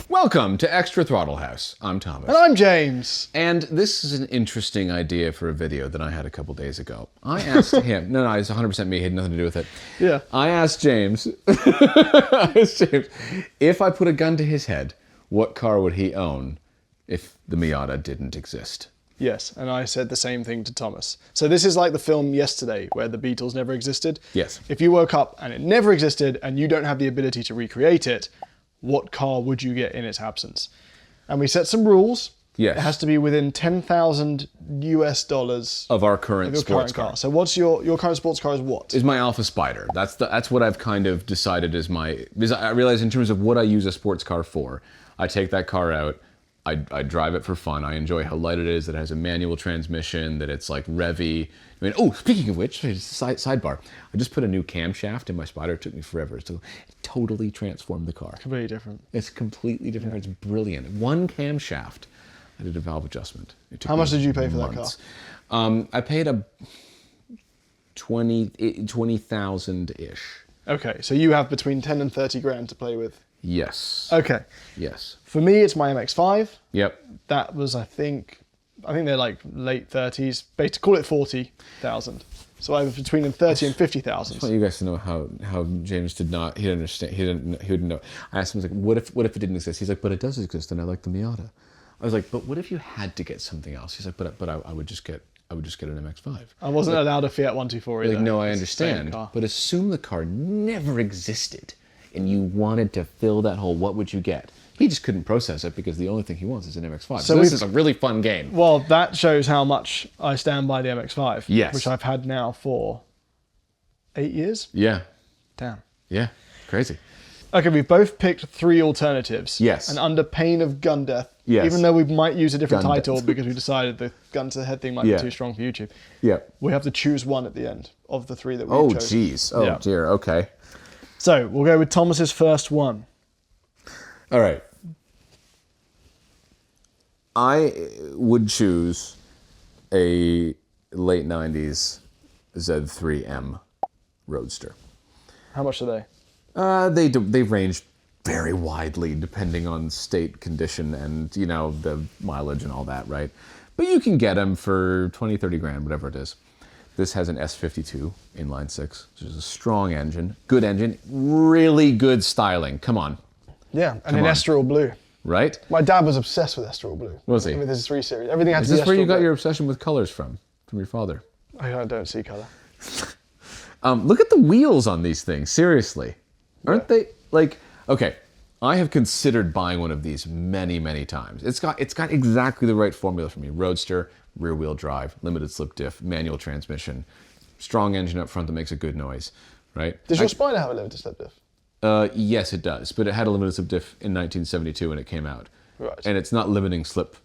Welcome to Extra Throttle House. I'm Thomas. And I'm James. And this is an interesting idea for a video that I had a couple days ago. I asked him, no, it's 100% me, it had nothing to do with it. Yeah. I asked James, if I put a gun to his head, what car would he own if the Miata didn't exist? Yes, and I said the same thing to Thomas. So this is like the film Yesterday, where the Beatles never existed. Yes. If you woke up and it never existed, and you don't have the ability to recreate it, what car would you get in its absence? And we set some rules. Yes. It has to be within $10,000 US Of our current sports car. So what's your current sports car is what? Is my Alpha Spider. That's what I've kind of decided is my... Because I realize in terms of what I use a sports car for, I take that car out, I drive it for fun. I enjoy how light it is, that it has a manual transmission, that it's like revvy. I mean, oh, speaking of which, sidebar. I just put a new camshaft in my Spider. It took me forever. So it totally transformed the car. Completely different. It's completely different. Yeah. It's brilliant. One camshaft. I did a valve adjustment. How much did you pay for that car? I paid a 20,000-ish. Okay, so you have between 10 and 30 grand to play with. Yes. Okay. Yes. For me, it's my MX-5. Yep. That was, I think they're like late 30s. Basically, call it 40,000. So I was between 30 and 50,000. I want you guys to know how James did not. He didn't understand. He didn't know. I asked him, like, what if it didn't exist? He's like, but it does exist, and I like the Miata. I was like, but what if you had to get something else? He's like, but I would just get an MX-5. I wasn't allowed a Fiat 124 either. Like, no, I understand. But assume the car never existed, and you wanted to fill that hole. What would you get? He just couldn't process it because the only thing he wants is an MX-5. So this is a really fun game. Well, that shows how much I stand by the MX-5. Yes. Which I've had now for 8 years. Yeah. Damn. Yeah. Crazy. Okay, we've both picked 3 alternatives. Yes. And under pain of gun death. Yes. Even though we might use a different title because we decided the gun to the head thing might be too strong for YouTube. Yeah. We have to choose one at the end of the 3 that we chose. Oh, jeez. Oh, dear. Okay. So, we'll go with Thomas's first one. All right. I would choose a late 90s Z4 M Roadster. How much are they? They range very widely depending on state condition and, you know, the mileage and all that, right? But you can get them for 20, 30 grand, whatever it is. This has an S52 inline 6, which is a strong engine, good engine, really good styling. Come on. Yeah, and in Estoril blue. Right? My dad was obsessed with Estoril blue. Was he? With his 3 Series. Everything had to be Is this where you got blue. your obsession with colors from your father? I don't see colour. Look at the wheels on these things, seriously. Aren't they, like, okay, I have considered buying one of these many, many times. It's got exactly the right formula for me. Roadster, rear wheel drive, limited slip diff, manual transmission, strong engine up front that makes a good noise, right? Does your Spider have a limited slip diff? Yes, it does, but it had a limited slip diff in 1972 when it came out. Right. And it's not limiting slip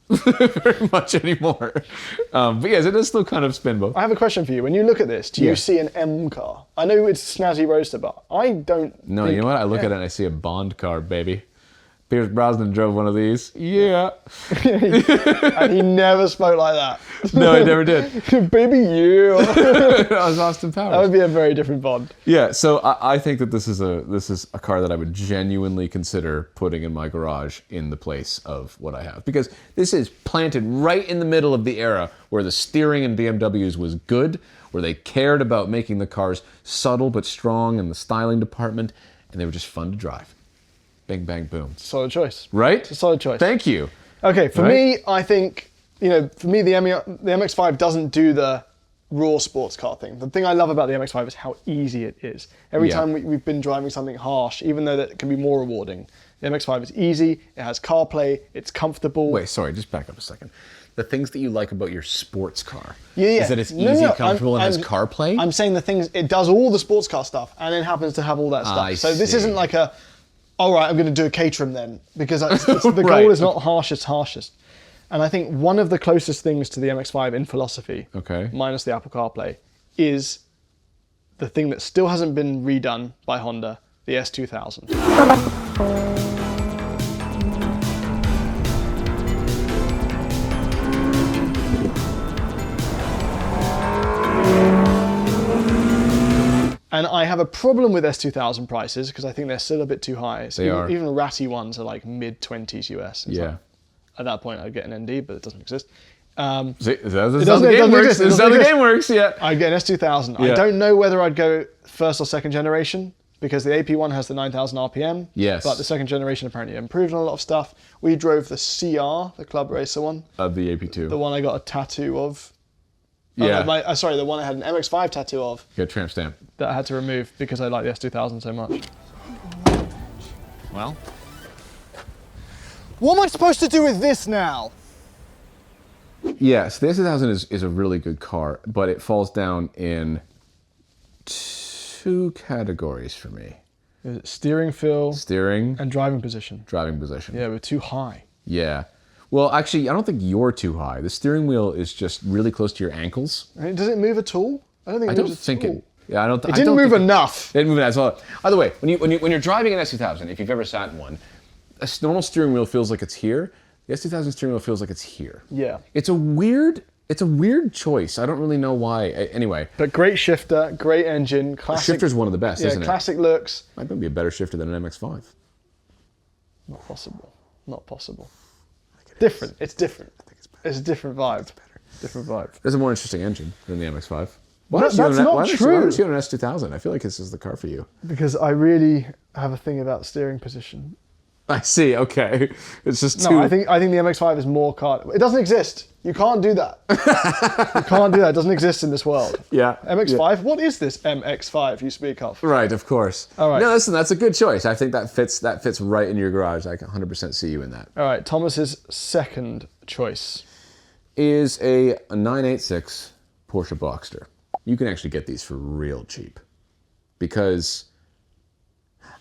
very much anymore. But yes, it does still kind of spin both. I have a question for you. When you look at this, do you see an M car? I know it's a snazzy roadster, but I don't No, you know what? I look at it and I see a Bond car, baby. Pierce Brosnan drove one of these. Yeah. And he never spoke like that. No, he never did. Baby, yeah. That was Austin Powers. That would be a very different Bond. Yeah, so I think that this is a car that I would genuinely consider putting in my garage in the place of what I have. Because this is planted right in the middle of the era where the steering in BMWs was good, where they cared about making the cars subtle but strong in the styling department, and they were just fun to drive. Bing, bang, boom. Solid choice. Right? It's a solid choice. Thank you. Okay, for me, I think, the MX-5 doesn't do the raw sports car thing. The thing I love about the MX-5 is how easy it is. Every time we've been driving something harsh, even though that can be more rewarding, the MX-5 is easy, it has CarPlay, it's comfortable. Wait, sorry, just back up a second. The things that you like about your sports car is that it's easy, comfortable, and has CarPlay? I'm saying the things, it does all the sports car stuff, and it happens to have all that stuff. So this isn't like a, all right, I'm going to do a Caterham then, because the goal is not harshest. And I think one of the closest things to the MX-5 in philosophy, minus the Apple CarPlay, is the thing that still hasn't been redone by Honda, the S2000. And I have a problem with S2000 prices because I think they're still a bit too high. So They are. Even ratty ones are like mid-20s US. It's Yeah. like, at that point, I'd get an ND, but it doesn't exist. See, that's how the game works. That's how the game works, yeah. I'd get an S2000. Yeah. I don't know whether I'd go first or second generation because the AP1 has the 9,000 RPM. Yes. But the second generation apparently improved on a lot of stuff. We drove the CR, the Club Racer one. Of the AP2. The one I got a tattoo of. Yeah. Sorry, the one I had an MX-5 tattoo of. Get a tramp stamp. That I had to remove because I like the S2000 so much. Well? What am I supposed to do with this now? Yes, the S2000 is a really good car, but it falls down in 2 categories for me. Steering feel Steering, and driving position. driving position. Yeah, we're too high. Yeah. Well, actually, I don't think you're too high. The steering wheel is just really close to your ankles. Does it move at all? I don't think it moves at all. Yeah, I don't. It didn't move enough. It didn't move as well. By the way, when you're driving an S2000, if you've ever sat in one, a normal steering wheel feels like it's here. The S2000 steering wheel feels like it's here. Yeah. It's a weird choice. I don't really know why. Anyway. But great shifter, great engine, classic. Shifter's one of the best, yeah, isn't it? classic looks. Might be a better shifter than an MX-5. Not possible. Not possible. Different. It's different. I think it's better. It's a different vibe. It's better. Different vibe. There's a more interesting engine than the MX-5. That's not true. Why don't you own an S2000? I feel like this is the car for you. Because I really have a thing about steering position. I see. Okay, it's just too. No, I think the MX-5 is more car. It doesn't exist. You can't do that. You can't do that. It doesn't exist in this world. Yeah. MX-5. What is this MX-5 you speak of? Right, of course. All right. No, listen, that's a good choice. I think that fits right in your garage. I can 100% see you in that. All right, Thomas's second choice Is a 986 Porsche Boxster. You can actually get these for real cheap, because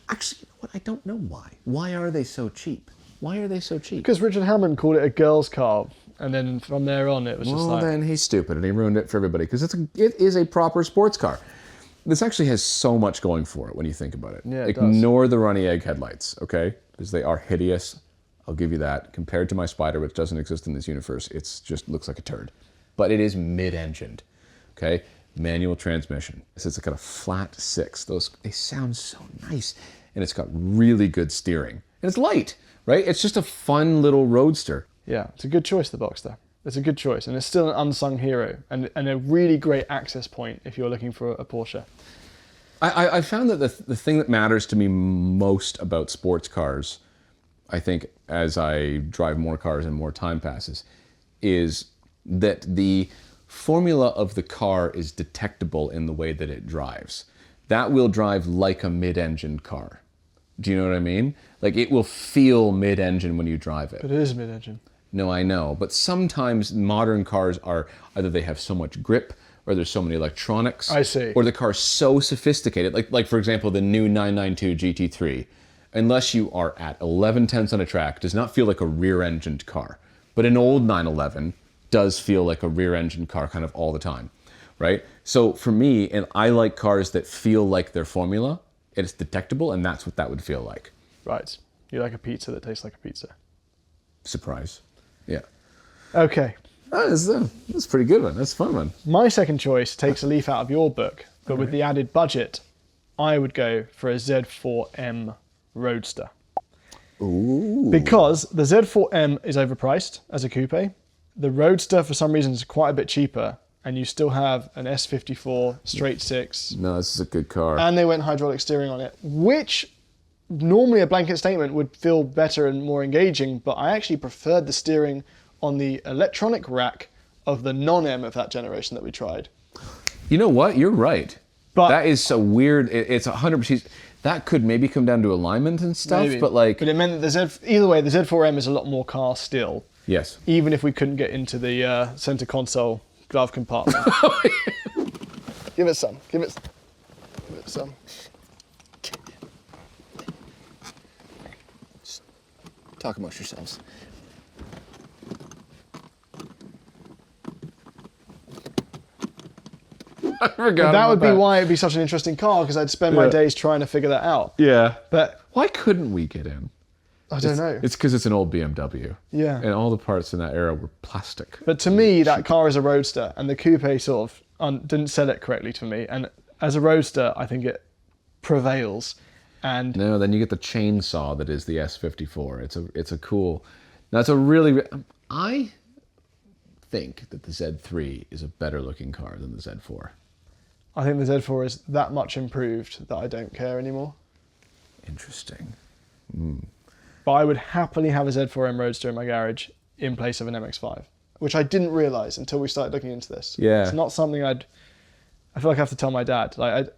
actually, you know what? I don't know why. Why are they so cheap? Why are they so cheap? because Richard Hammond called it a girl's car, and then from there on it was just Well, like. then he's stupid and he ruined it for everybody, because it is a proper sports car. This actually has so much going for it when you think about it. Yeah, it does. Ignore the runny egg headlights, okay? Because they are hideous. I'll give you that. Compared to my Spider, which doesn't exist in this universe, it's just looks like a turd. But it is mid-engined, okay? Manual transmission. So it's got a flat 6. They sound so nice. And it's got really good steering. And it's light, right? It's just a fun little roadster. Yeah, it's a good choice, the Boxster. It's a good choice, and it's still an unsung hero, and a really great access point if you're looking for a Porsche. I found that the thing that matters to me most about sports cars, I think, as I drive more cars and more time passes, is that the formula of the car is detectable in the way that it drives. That will drive like a mid-engined car. Do you know what I mean? Like, it will feel mid-engine when you drive it. But it is mid-engine. No, I know. But sometimes modern cars are either they have so much grip, or there's so many electronics. I see. Or the car's so sophisticated. Like for example, the new 992 GT3, unless you are at 11 tenths on a track, does not feel like a rear-engined car. But an old 911 does feel like a rear-engined car kind of all the time, right? So for me, and I like cars that feel like their formula, it's detectable, and that's what that would feel like. Right. You like a pizza that tastes like a pizza. Surprise. Yeah. Okay. That's a pretty good one. That's a fun one. My second choice takes a leaf out of your book, but with the added budget, I would go for a Z4 M Roadster. Ooh. Because the Z4 M is overpriced as a coupe. The Roadster, for some reason, is quite a bit cheaper, and you still have an S54 straight 6. No, this is a good car. And they went hydraulic steering on it, which normally a blanket statement would feel better and more engaging, but I actually preferred the steering on the electronic rack of the non-M of that generation that we tried. You know what? You're right. But that is so weird. It's 100%. That could maybe come down to alignment and stuff, maybe. but like... But it meant that either way, the Z4M is a lot more car still. Yes. Even if we couldn't get into the center console glove compartment. Give it some. Give it some. Talk amongst yourselves. I forgot That would be that. why it'd be such an interesting car, because I'd spend my days trying to figure that out. Yeah. But Why couldn't we get in? I don't know. It's because it's an old BMW. Yeah. And all the parts in that era were plastic. But to me, that car is a roadster, and the coupe sort of didn't sell it correctly to me. And as a roadster, I think it prevails. And no, then you get the chainsaw that is the S54. It's a cool. That's a really. I think that the Z3 is a better looking car than the Z4. I think the Z4 is that much improved that I don't care anymore. Interesting. But I would happily have a Z4 M Roadster in my garage in place of an MX-5, which I didn't realise until we started looking into this. Yeah. It's not something I feel like I have to tell my dad. Like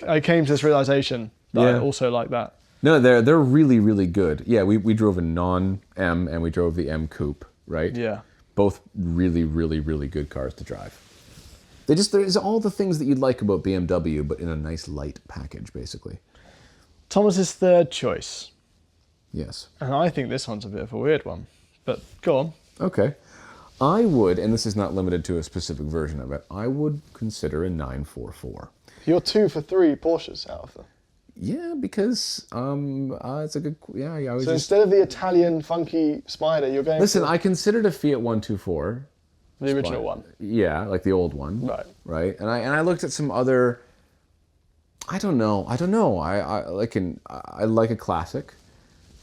I came to this realisation that I also like that. No, they're really, really good. Yeah, we drove a non-M and we drove the M Coupe, right? Yeah. Both really, really, really good cars to drive. There's all the things that you'd like about BMW, but in a nice light package, basically. Thomas's third choice. Yes. And I think this one's a bit of a weird one, but go on. Okay. I would, and this is not limited to a specific version of it, I would consider a 944. You're 2 for 3 Porsches out of them. Yeah, because it's a good. Yeah, I was. So instead of the Italian funky Spider, you're going. Listen, I considered a Fiat 124. The original one. Yeah, like the old one. Right. Right. And I looked at some other. I don't know. I like a classic,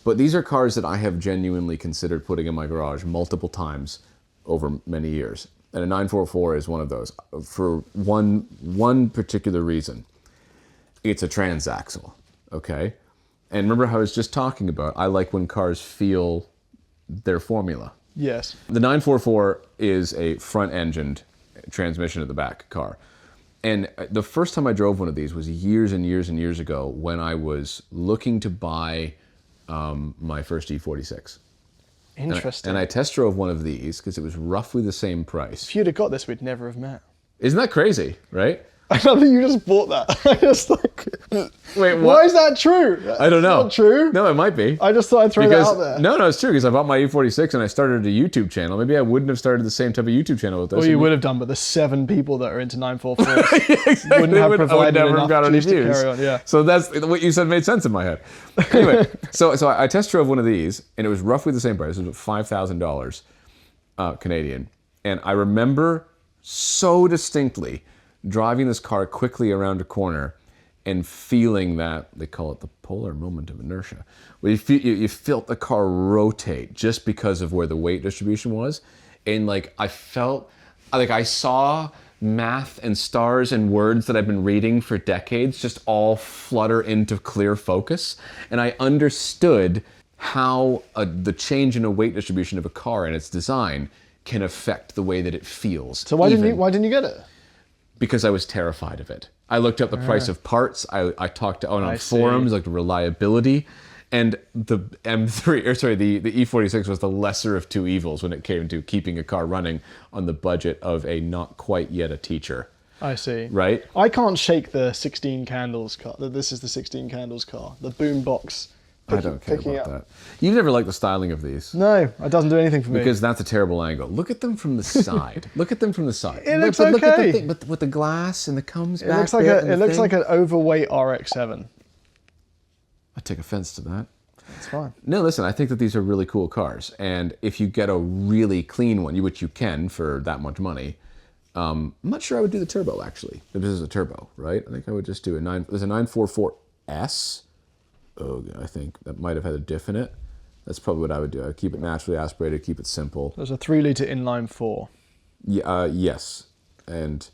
but these are cars that I have genuinely considered putting in my garage multiple times over many years, and a 944 is one of those for one particular reason. It's a transaxle, okay? And remember how I was just talking about, I like when cars feel their formula. Yes. The 944 is a front-engined transmission at the back car. And the first time I drove one of these was years and years and years ago when I was looking to buy my first E46. Interesting. And I test drove one of these because it was roughly the same price. If you'd have got this, we'd never have met. Isn't that crazy, right? I love that you just bought that. I just like. Wait, what? Why is that true? I don't know. It's not true. No, it might be. I just thought I'd throw that out there. No, it's true because I bought my E46 and I started a YouTube channel. Maybe I wouldn't have started the same type of YouTube channel with this. Well, you would have done, but the 7 people that are into 944s Yeah, exactly. wouldn't have provided never enough got any juice to views. carry on. Yeah. So that's what you said made sense in my head. Anyway, so I test drove one of these and it was roughly the same price. It was $5,000 Canadian, and I remember so distinctly driving this car quickly around a corner and feeling that, they call it the polar moment of inertia, where you felt the car rotate just because of where the weight distribution was. And like, I felt, like I saw math and stars and words that I've been reading for decades just all flutter into clear focus. And I understood how the change in a weight distribution of a car and its design can affect the way that it feels. So why didn't you get it? Because I was terrified of it. I looked up the price of parts. I talked on forums, like reliability, and the the E46 was the lesser of two evils when it came to keeping a car running on the budget of a not quite yet a teacher. I see. Right? I can't shake the 16 candles car. This is the 16 candles car. The boom box. I don't care about that. You've never liked the styling of these. No, it doesn't do anything for me. Because that's a terrible angle. Look at them from the side. Look at them from the side. It looks Look at the okay. thing, but with the glass and the comes It back. looks like an overweight RX-7. I take offense to that. It's fine. No, listen, I think that these are really cool cars. And if you get a really clean one, which you can for that much money, I'm not sure I would do the turbo, actually. If this is a turbo, right? I think I would just do there's a 944S. Oh, I think that might have had a diff in it. That's probably what I would do. I'd keep it naturally aspirated, keep it simple. There's a 3-litre inline 4. Yeah, yes. And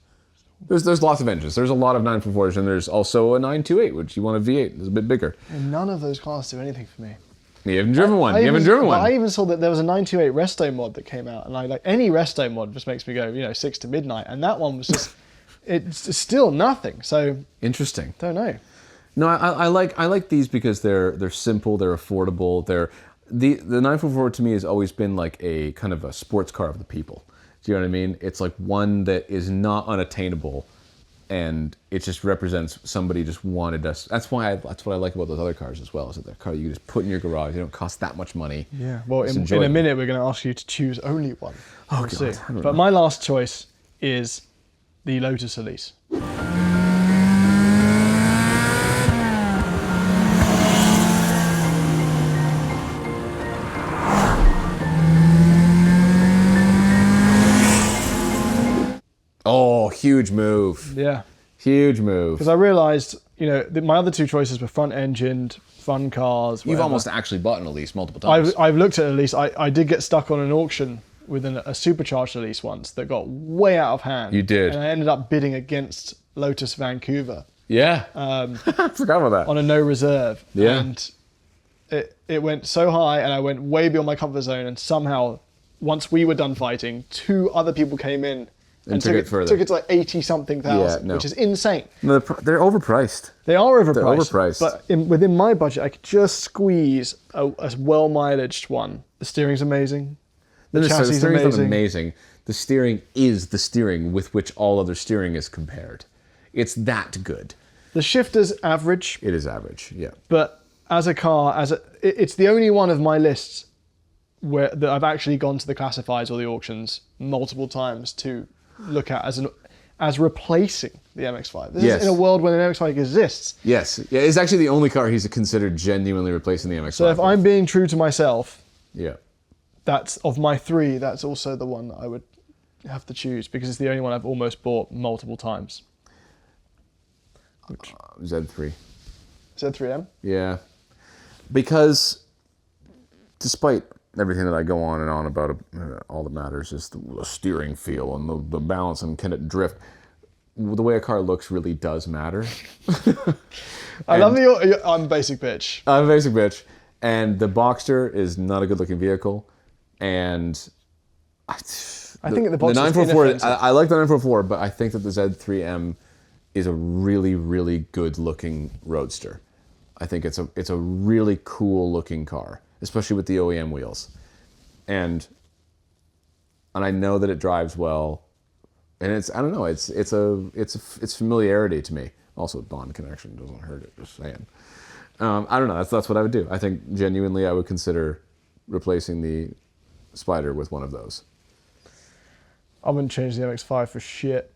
there's lots of engines. There's a lot of 944s, and there's also a 928, which you want a V8. It's a bit bigger. And none of those cars do anything for me. You haven't driven one. I even saw that there was a 928 Resto mod that came out, and like any Resto mod just makes me go, 6 to midnight. And that one was just, it's still nothing. So interesting. Don't know. No, I like these because they're simple, they're affordable. The 944 to me has always been like a kind of a sports car of the people. Do you know what I mean? It's like one that is not unattainable, and it just represents somebody just wanted us. That's what I like about those other cars as well. Is that they're a car you can just put in your garage. They don't cost that much money. Yeah. Well, in a minute we're going to ask you to choose only one. Oh, we'll God. But my last choice is the Lotus Elise. Oh, huge move. Yeah. Huge move. Because I realized, my other two choices were front-engined, fun cars. You've whatever. almost actually bought an Elise multiple times. I've looked at Elise. I did get stuck on an auction with a supercharged Elise once that got way out of hand. You did. And I ended up bidding against Lotus Vancouver. Yeah. I forgot about that. On a no reserve. Yeah. And it went so high and I went way beyond my comfort zone, and somehow, once we were done fighting, 2 other people came in and took it further. Took it to like 80-something thousand, which is insane. No, they're overpriced. They are overpriced. They're overpriced. But within my budget, I could just squeeze a well mileaged one. The steering's amazing. The chassis is steering's amazing. not amazing. The steering is the steering with which all other steering is compared. It's that good. The shifter's average. It is average, yeah. But as a car, it's the only one of my lists that I've actually gone to the classifieds or the auctions multiple times to look at as replacing the MX-5. This is in a world when an MX-5 exists. Yes, yeah, it's actually the only car he's considered genuinely replacing the MX-5. So if I'm being true to myself, yeah, that's of my 3. That's also the one that I would have to choose because it's the only one I've almost bought multiple times. Z3. Z3M? Yeah, because despite everything that I go on and on about, all that matters is the steering feel and the balance and can it drift. The way a car looks really does matter. I love that I'm basic bitch. I'm a basic bitch. And the Boxster is not a good looking vehicle. And I think the Boxster is inoffensive. I like the 944, but I think that the Z3M is a really, really good looking roadster. I think it's a really cool looking car, especially with the OEM wheels. And I know that it drives well. And it's familiarity to me. Also, bond connection doesn't hurt it, just saying. I don't know, that's what I would do. I think genuinely I would consider replacing the Spider with one of those. I wouldn't change the MX-5 for shit.